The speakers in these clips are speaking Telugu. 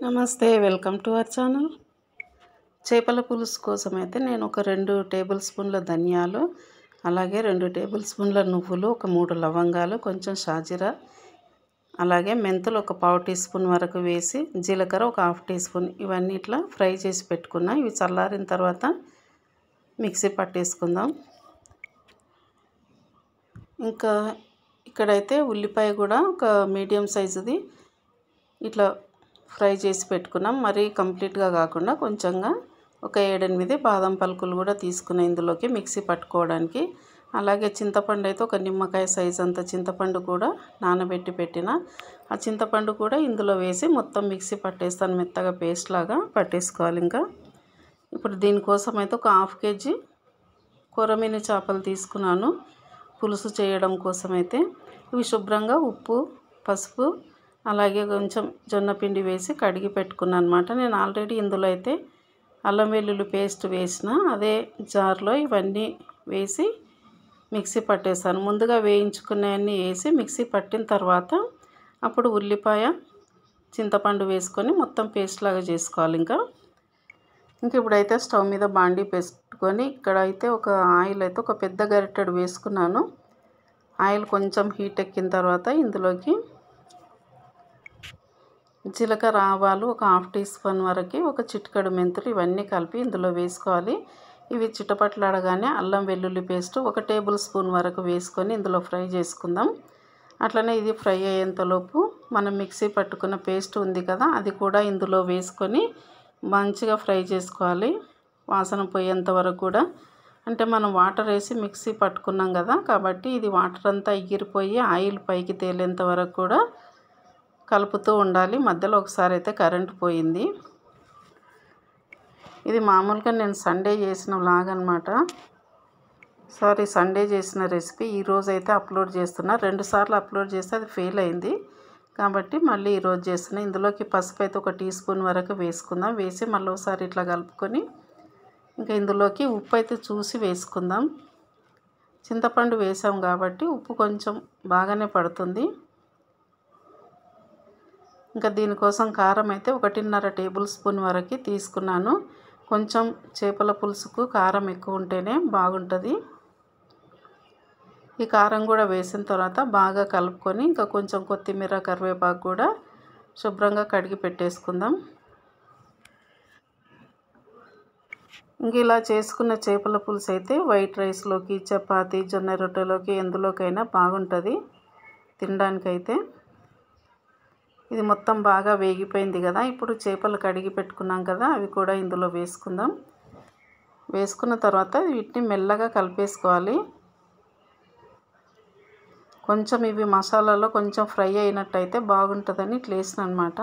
నమస్తే, వెల్కమ్ టు అవర్ ఛానల్. చేపల పులుసు కోసం అయితే నేను ఒక 2 టేబుల్ స్పూన్ల ధనియాలు, అలాగే 2 టేబుల్ స్పూన్ల నువ్వులు, ఒక 3 లవంగాలు, కొంచెం షాజీరా, అలాగే మెంతులు ఒక పావు టీ స్పూన్ వరకు వేసి, జీలకర్ర ఒక హాఫ్ టీ స్పూన్ ఇవన్నీ ఇట్లా ఫ్రై చేసి పెట్టుకున్నా. ఇవి చల్లారిన తర్వాత మిక్సీ పట్టేసుకుందాం. ఇంకా ఇక్కడైతే ఉల్లిపాయ కూడా ఒక మీడియం సైజుది ఇట్లా ఫ్రై చేసి పెట్టుకున్నాం. మరీ కంప్లీట్గా కాకుండా కొంచెంగా ఒక 7-8 బాదం పలుకులు కూడా తీసుకున్న ఇందులోకి మిక్సీ పట్టుకోవడానికి. అలాగే చింతపండు అయితే ఒక నిమ్మకాయ సైజ్ అంత చింతపండు కూడా నానబెట్టి పెట్టిన. ఆ చింతపండు కూడా ఇందులో వేసి మొత్తం మిక్సీ పట్టేస్తాను, మెత్తగా పేస్ట్ లాగా పట్టేసుకోవాలి. ఇంకా ఇప్పుడు దీనికోసం అయితే ఒక హాఫ్ కేజీ కొరమీను చేపలు తీసుకున్నాను పులుసు చేయడం కోసం. అయితే ఇవి శుభ్రంగా ఉప్పు, పసుపు, అలాగే కొంచెం జొన్న పిండి వేసి కడిగి పెట్టుకున్నాను అనమాట. నేను ఆల్రెడీ ఇందులో అయితే అల్లం వెల్లుల్లి పేస్ట్ వేసిన అదే జార్లో ఇవన్నీ వేసి మిక్సీ పట్టేసాను. ముందుగా వేయించుకునేవన్నీ వేసి మిక్సీ పట్టిన తర్వాత అప్పుడు ఉల్లిపాయ, చింతపండు వేసుకొని మొత్తం పేస్ట్ లాగా చేసుకోవాలి. ఇంకా ఇప్పుడైతే స్టవ్ మీద బాండీ పెట్టుకొని ఇక్కడైతే ఒక ఆయిల్ అయితే ఒక పెద్ద గరిటెడు వేసుకున్నాను. ఆయిల్ కొంచెం హీట్ ఎక్కిన తర్వాత ఇందులోకి జీలకర్ర, ఆవాలు ఒక హాఫ్ టీ స్పూన్ వరకు, ఒక చిటికెడు మెంతులు ఇవన్నీ కలిపి ఇందులో వేసుకోవాలి. ఇవి చిటపట్లాడగానే అల్లం వెల్లుల్లి పేస్ట్ ఒక టేబుల్ స్పూన్ వరకు వేసుకొని ఇందులో ఫ్రై చేసుకుందాం. అట్లనే ఇది ఫ్రై అయ్యేంతలోపు మనం మిక్సీ పట్టుకున్న పేస్ట్ ఉంది కదా, అది కూడా ఇందులో వేసుకొని మంచిగా ఫ్రై చేసుకోవాలి, వాసన పోయేంత వరకు కూడా. అంటే మనం వాటర్ వేసి మిక్సీ పట్టుకున్నాం కదా, కాబట్టి ఇది వాటర్ అంతా ఎగిరిపోయి ఆయిల్ పైకి తేలేంత వరకు కూడా కలుపుతూ ఉండాలి. మధ్యలో ఒకసారి అయితే కరెంట్ పోయింది. ఇది మామూలుగా నేను సండే చేసిన వ్లాగ్ అనమాట. సండే చేసిన రెసిపీ ఈరోజు అయితే అప్లోడ్ చేస్తున్నా. 2 సార్లు అప్లోడ్ చేస్తే అది ఫెయిల్ అయింది, కాబట్టి మళ్ళీ ఈరోజు చేస్తున్నా. ఇందులోకి పసుపు అయితే ఒక టీ స్పూన్ వరకు వేసుకుందాం. వేసి మళ్ళీ ఒకసారి ఇట్లా కలుపుకొని ఇంకా ఇందులోకి ఉప్పు అయితే చూసి వేసుకుందాం. చింతపండు వేసాం కాబట్టి ఉప్పు కొంచెం బాగానే పడుతుంది. ఇంకా దీనికోసం కారం అయితే 1.5 టేబుల్ స్పూన్ వరకు తీసుకున్నాను. కొంచెం చేపల పులుసుకు కారం ఎక్కువ ఉంటేనే బాగుంటుంది. ఈ కారం కూడా వేసిన తర్వాత బాగా కలుపుకొని ఇంకా కొంచెం కొత్తిమీర, కరివేపాకు కూడా శుభ్రంగా కడిగి పెట్టేసుకుందాం. ఇంక ఇలా చేసుకున్న చేపల పులుసు అయితే వైట్ రైస్లోకి, చపాతీ, జొన్న రొట్టెలోకి ఎందులోకైనా బాగుంటుంది తినడానికైతే. ఇది మొత్తం బాగా వేగిపోయింది కదా, ఇప్పుడు చేపలు కడిగి పెట్టుకున్నాం కదా, అవి కూడా ఇందులో వేసుకుందాం. వేసుకున్న తర్వాత వీటిని మెల్లగా కలిపేసుకోవాలి. కొంచెం ఇవి మసాలాలో కొంచెం ఫ్రై అయినట్టయితే బాగుంటుందని ఇట్లా వేసిన అనమాట.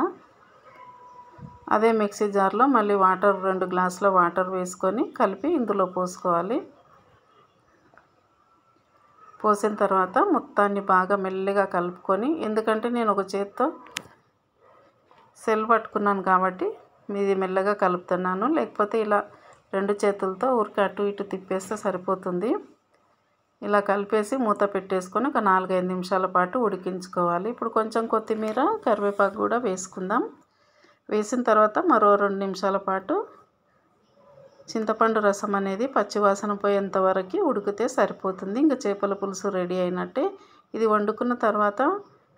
అదే మిక్సీ జార్లో మళ్ళీ 2 గ్లాసుల వాటర్ వేసుకొని కలిపి ఇందులో పోసుకోవాలి. పోసిన తర్వాత మొత్తాన్ని బాగా మెల్లగా కలుపుకొని, ఎందుకంటే నేను ఒక చేత్తో సెల్ పట్టుకున్నాను కాబట్టి మీది మెల్లగా కలుపుతున్నాను, లేకపోతే ఇలా 2 చేతులతో ఊరికి అటు ఇటు తిప్పేస్తే సరిపోతుంది. ఇలా కలిపేసి మూత పెట్టేసుకొని ఒక 4-5 నిమిషాల పాటు ఉడికించుకోవాలి. ఇప్పుడు కొంచెం కొత్తిమీర, కరివేపాకు కూడా వేసుకుందాం. వేసిన తర్వాత మరో 2 నిమిషాల పాటు చింతపండు రసం అనేది పచ్చివాసన పోయేంత వరకు ఉడికితే సరిపోతుంది. ఇంకా చేపల పులుసు రెడీ అయినట్టే. ఇది వండుకున్న తర్వాత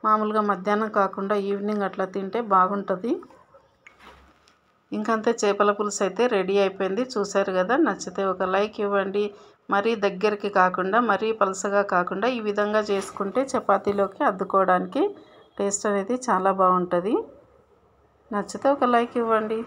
మామూలుగా మధ్యాహ్నం కాకుండా ఈవినింగ్ అట్లా తింటే బాగుంటుంది. ఇంకంతే, చేపల పులుసు అయితే రెడీ అయిపోయింది. చూశారు కదా, నచ్చితే ఒక లైక్ ఇవ్వండి. మరీ దగ్గరికి కాకుండా, మరీ పలసగా కాకుండా ఈ విధంగా చేసుకుంటే చపాతీలోకి అద్దుకోవడానికి టేస్ట్ అనేది చాలా బాగుంటుంది. నచ్చితే ఒక లైక్ ఇవ్వండి.